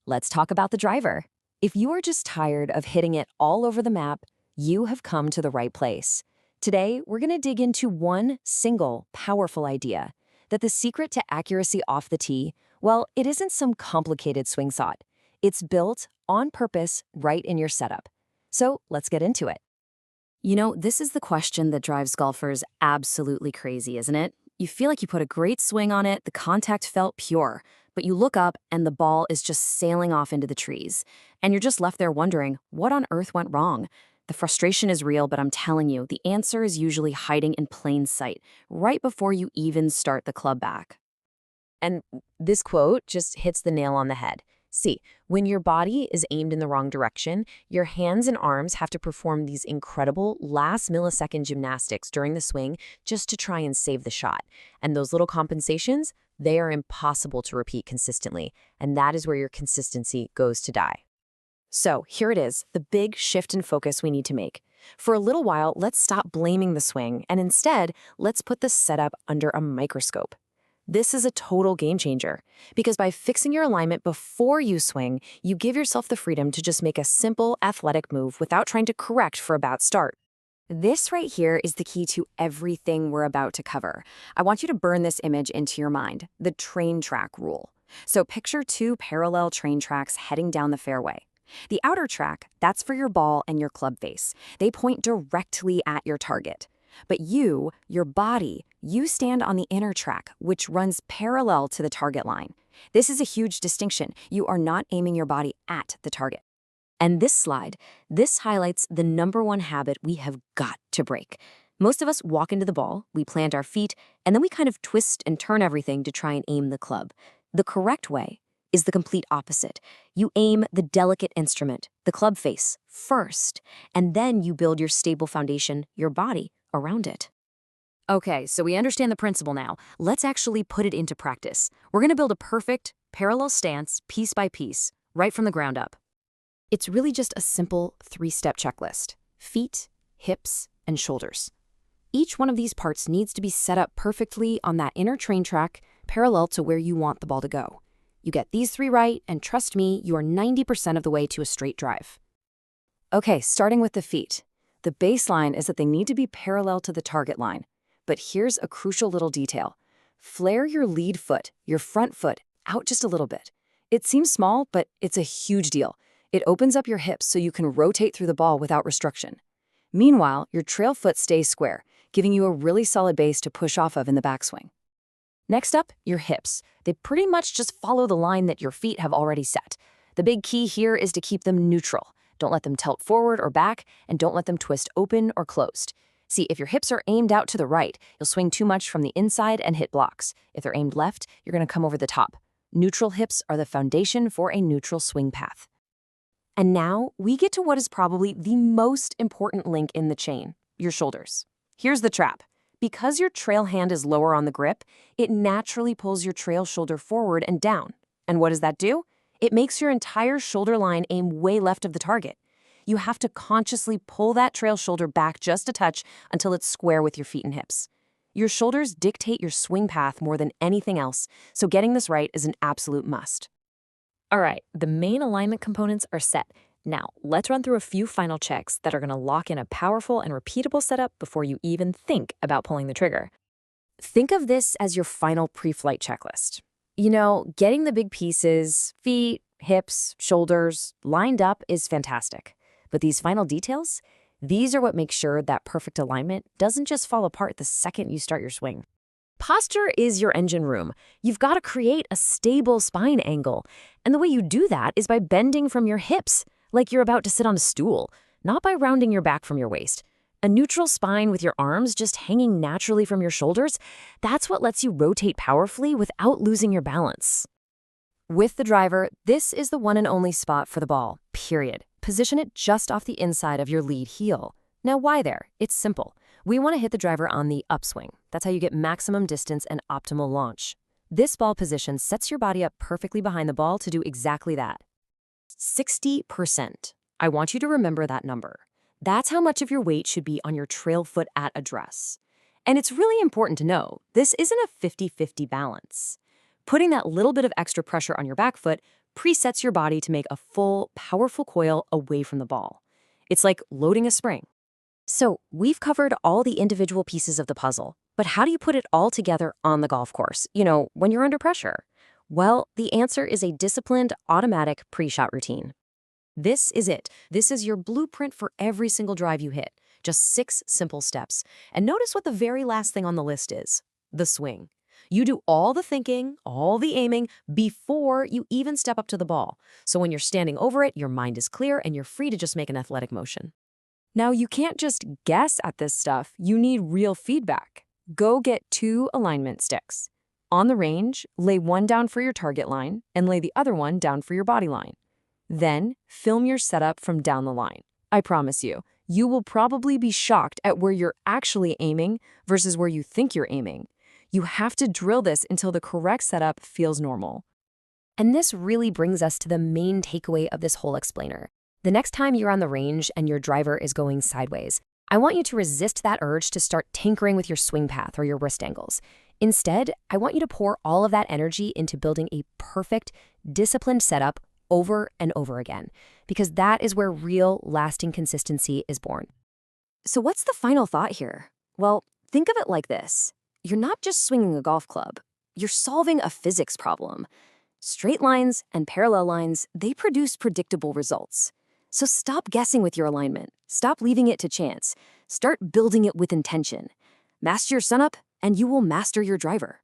Let's talk about the driver. If you are just tired of hitting it all over the map, you have come to the right place. Today, we're going to dig into one single powerful idea that the secret to accuracy off the tee, well, it isn't some complicated swing thought. It's built on purpose right in your setup. So let's get into it. This is the question that drives golfers absolutely crazy, isn't it? You feel like you put a great swing on it, the contact felt pure, but you look up and the ball is just sailing off into the trees. And you're just left there wondering, what on earth went wrong? The frustration is real, but I'm telling you, the answer is usually hiding in plain sight, right before you even start the club back. And this quote just hits the nail on the head. See, when your body is aimed in the wrong direction, your hands and arms have to perform these incredible last millisecond gymnastics during the swing just to try and save the shot. And those little compensations, they are impossible to repeat consistently. And that is where your consistency goes to die. So here it is, the big shift in focus we need to make. For a little while, let's stop blaming the swing, and instead, let's put the setup under a microscope. This is a total game changer, because by fixing your alignment before you swing, you give yourself the freedom to just make a simple athletic move without trying to correct for a bad start. This right here is the key to everything we're about to cover. I want you to burn this image into your mind, the train track rule. So picture two parallel train tracks heading down the fairway. The outer track, that's for your ball and your club face. They point directly at your target. But you, your body, you stand on the inner track, which runs parallel to the target line. This is a huge distinction. You are not aiming your body at the target. And this slide, this highlights the number one habit we have got to break. Most of us walk into the ball, we plant our feet, and then we kind of twist and turn everything to try and aim the club. The correct way is the complete opposite. You aim the delicate instrument, the club face, first, and then you build your stable foundation, your body, around it. Okay, so we understand the principle now. Let's actually put it into practice. We're going to build a perfect, parallel stance, piece by piece, right from the ground up. It's really just a simple 3-step checklist: feet, hips, and shoulders. Each one of these parts needs to be set up perfectly on that inner train track, parallel to where you want the ball to go. You get these 3 right, and trust me, you are 90% of the way to a straight drive. Okay, starting with the feet. The baseline is that they need to be parallel to the target line. But here's a crucial little detail. Flare your lead foot, your front foot, out just a little bit. It seems small, but it's a huge deal. It opens up your hips so you can rotate through the ball without restriction. Meanwhile, your trail foot stays square, giving you a really solid base to push off of in the backswing. Next up, your hips. They pretty much just follow the line that your feet have already set. The big key here is to keep them neutral. Don't let them tilt forward or back, and don't let them twist open or closed. See, if your hips are aimed out to the right, you'll swing too much from the inside and hit blocks. If they're aimed left, you're going to come over the top. Neutral hips are the foundation for a neutral swing path. And now, we get to what is probably the most important link in the chain, your shoulders. Here's the trap. Because your trail hand is lower on the grip, it naturally pulls your trail shoulder forward and down. And what does that do? It makes your entire shoulder line aim way left of the target. You have to consciously pull that trail shoulder back just a touch until it's square with your feet and hips. Your shoulders dictate your swing path more than anything else, so getting this right is an absolute must. All right, the main alignment components are set. Now, let's run through a few final checks that are going to lock in a powerful and repeatable setup before you even think about pulling the trigger. Think of this as your final pre-flight checklist. Getting the big pieces, feet, hips, shoulders, lined up is fantastic. But these final details, these are what make sure that perfect alignment doesn't just fall apart the second you start your swing. Posture is your engine room. You've got to create a stable spine angle. And the way you do that is by bending from your hips, like you're about to sit on a stool, not by rounding your back from your waist. A neutral spine with your arms just hanging naturally from your shoulders, that's what lets you rotate powerfully without losing your balance. With the driver, this is the one and only spot for the ball, period. Position it just off the inside of your lead heel. Now why there? It's simple. We want to hit the driver on the upswing. That's how you get maximum distance and optimal launch. This ball position sets your body up perfectly behind the ball to do exactly that. 60%. I want you to remember that number. That's how much of your weight should be on your trail foot at address. And it's really important to know, this isn't a 50-50 balance. Putting that little bit of extra pressure on your back foot presets your body to make a full, powerful coil away from the ball. It's like loading a spring. So, we've covered all the individual pieces of the puzzle, but how do you put it all together on the golf course, when you're under pressure? Well, the answer is a disciplined, automatic pre-shot routine. This is it. This is your blueprint for every single drive you hit. Just 6 simple steps. And notice what the very last thing on the list is: the swing. You do all the thinking, all the aiming before you even step up to the ball. So when you're standing over it, your mind is clear and you're free to just make an athletic motion. Now, you can't just guess at this stuff. You need real feedback. Go get 2 alignment sticks. On the range, lay one down for your target line and lay the other one down for your body line. Then, film your setup from down the line. I promise you, you will probably be shocked at where you're actually aiming versus where you think you're aiming. You have to drill this until the correct setup feels normal. And this really brings us to the main takeaway of this whole explainer. The next time you're on the range and your driver is going sideways, I want you to resist that urge to start tinkering with your swing path or your wrist angles. Instead, I want you to pour all of that energy into building a perfect, disciplined setup over and over again, because that is where real, lasting consistency is born. So what's the final thought here? Well, think of it like this. You're not just swinging a golf club. You're solving a physics problem. Straight lines and parallel lines, they produce predictable results. So stop guessing with your alignment. Stop leaving it to chance. Start building it with intention. Master your setup, and you will master your driver.